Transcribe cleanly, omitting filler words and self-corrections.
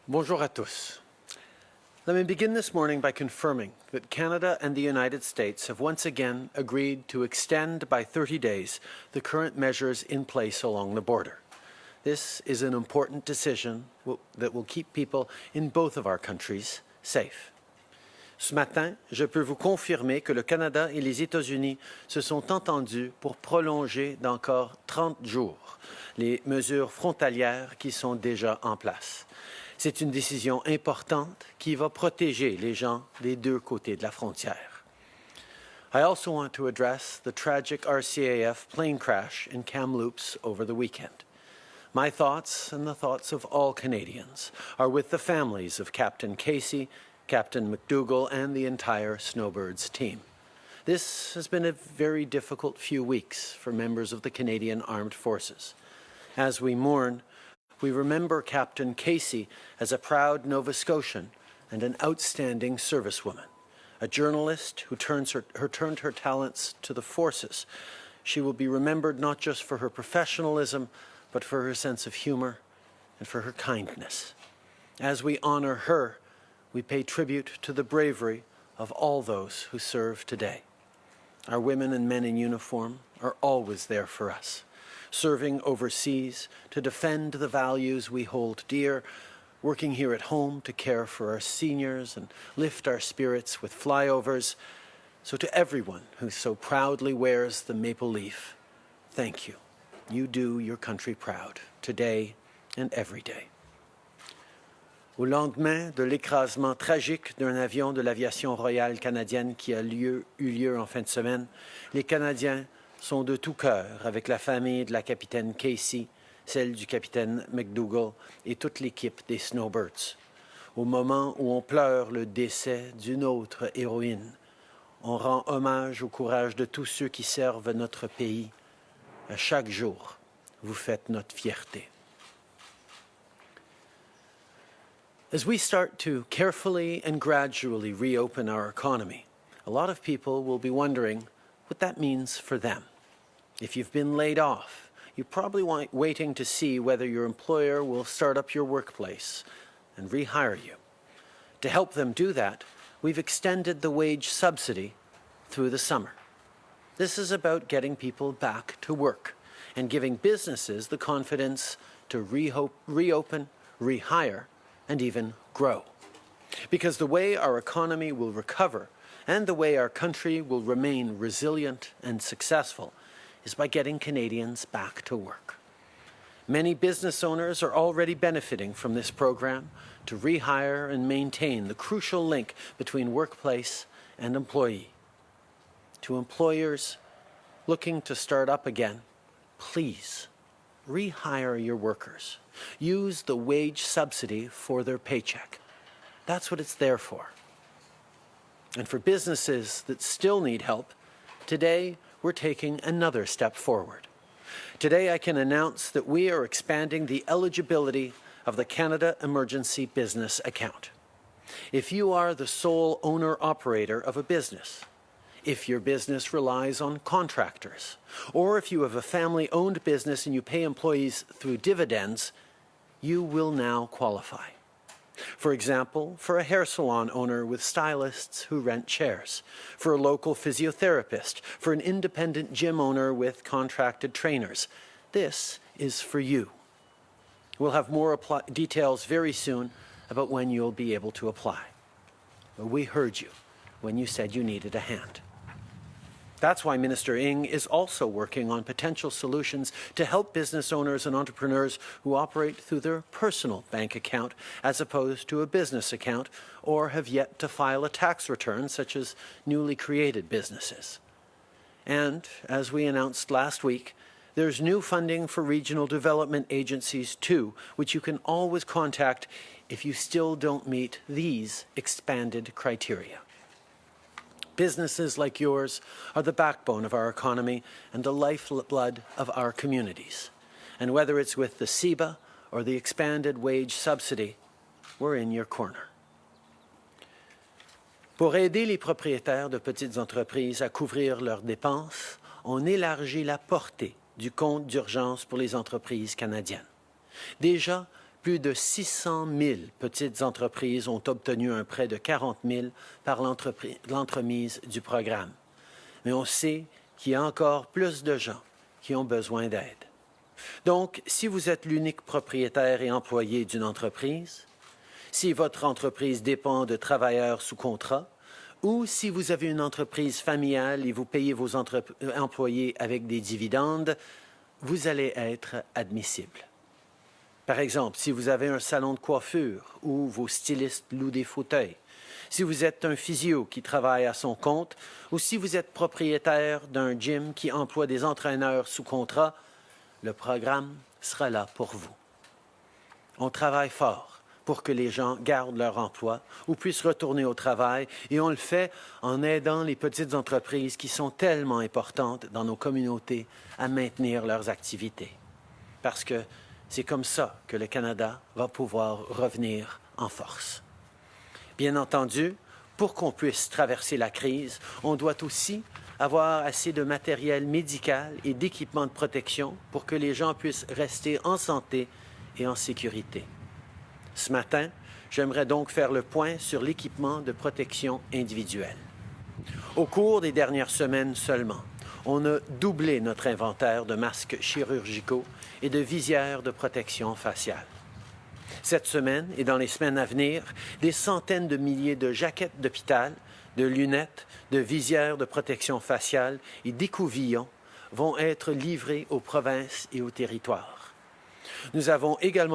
Bonjour à tous. Let me begin this morning by confirming that Canada and the United States have once again agreed to extend by 30 days the current measures in place along the border. This is an important decision that will keep people in both of our countries safe. Ce matin, je peux vous confirmer que le Canada et les États-Unis se sont entendus pour prolonger d'encore 30 jours les mesures frontalières qui sont déjà en place. C'est une décision importante qui va protéger les gens des deux côtés de la frontière. I also want to address the tragic RCAF plane crash in Kamloops over the weekend. My thoughts and the thoughts of all Canadians are with the families of Captain Casey, Captain McDougall, and the entire Snowbirds team. This has been a very difficult few weeks for members of the Canadian Armed Forces. As we mourn, we remember Captain Casey as a proud Nova Scotian and an outstanding servicewoman, a journalist who turned her talents to the forces. She will be remembered not just for her professionalism, but for her sense of humor and for her kindness. As we honor her, we pay tribute to the bravery of all those who serve today. Our women and men in uniform are always there for us, serving overseas to defend the values we hold dear, working here at home to care for our seniors and lift our spirits with flyovers. So to everyone who so proudly wears the maple leaf, thank you. You do your country proud, today and every day. Au lendemain de l'écrasement tragique d'un avion de l'aviation royale canadienne qui a eu lieu en fin de semaine, les Canadiens sont de tout cœur avec la famille de la capitaine Casey, celle du capitaine McDougall et toute l'équipe des Snowbirds. Au moment où on pleure le décès d'une autre héroïne, on rend hommage au courage de tous ceux qui servent notre pays. À chaque jour, vous faites notre fierté. As we start to carefully and gradually reopen our economy, a lot of people will be wondering what that means for them. If you've been laid off, you're probably waiting to see whether your employer will start up your workplace and rehire you. To help them do that, we've extended the wage subsidy through the summer. This is about getting people back to work and giving businesses the confidence to reopen, rehire, and even grow. Because the way our economy will recover and the way our country will remain resilient and successful is by getting Canadians back to work. Many business owners are already benefiting from this program to rehire and maintain the crucial link between workplace and employee. To employers looking to start up again, please rehire your workers. Use the wage subsidy for their paycheck. That's what it's there for. And for businesses that still need help, today we're taking another step forward. Today I can announce that we are expanding the eligibility of the Canada Emergency Business Account. If you are the sole owner-operator of a business, if your business relies on contractors, or if you have a family-owned business and you pay employees through dividends, you will now qualify. For example, for a hair salon owner with stylists who rent chairs, for a local physiotherapist, for an independent gym owner with contracted trainers. This is for you. We'll have more details very soon about when you'll be able to apply. But we heard you when you said you needed a hand. That's why Minister Ng is also working on potential solutions to help business owners and entrepreneurs who operate through their personal bank account as opposed to a business account or have yet to file a tax return, such as newly created businesses. And, as we announced last week, there's new funding for regional development agencies too, which you can always contact if you still don't meet these expanded criteria. Businesses like yours are the backbone of our economy and the lifeblood of our communities. And whether it's with the CEBA or the expanded wage subsidy, we're in your corner. Pour aider les propriétaires de petites entreprises à couvrir leurs dépenses, on élargit la portée du compte d'urgence pour les entreprises canadiennes. Déjà, plus de 600 000 petites entreprises ont obtenu un prêt de 40 000 par l'entremise du programme. Mais on sait qu'il y a encore plus de gens qui ont besoin d'aide. Donc, si vous êtes l'unique propriétaire et employé d'une entreprise, si votre entreprise dépend de travailleurs sous contrat, ou si vous avez une entreprise familiale et vous payez vos employés avec des dividendes, vous allez être admissible. Par exemple, si vous avez un salon de coiffure où vos stylistes louent des fauteuils, si vous êtes un physio qui travaille à son compte ou si vous êtes propriétaire d'un gym qui emploie des entraîneurs sous contrat, le programme sera là pour vous. On travaille fort pour que les gens gardent leur emploi ou puissent retourner au travail et on le fait en aidant les petites entreprises qui sont tellement importantes dans nos communautés à maintenir leurs activités. Parce que c'est comme ça que le Canada va pouvoir revenir en force. Bien entendu, pour qu'on puisse traverser la crise, on doit aussi avoir assez de matériel médical et d'équipements de protection pour que les gens puissent rester en santé et en sécurité. Ce matin, j'aimerais donc faire le point sur l'équipement de protection individuelle. Au cours des dernières semaines seulement, on a doublé notre inventaire de masques chirurgicaux et de visières de protection faciale. Cette semaine et dans les semaines à venir, des centaines de milliers de jaquettes d'hôpital, de lunettes, de visières de protection faciale et d'écouvillons vont être livrés aux provinces et aux territoires. Nous avons également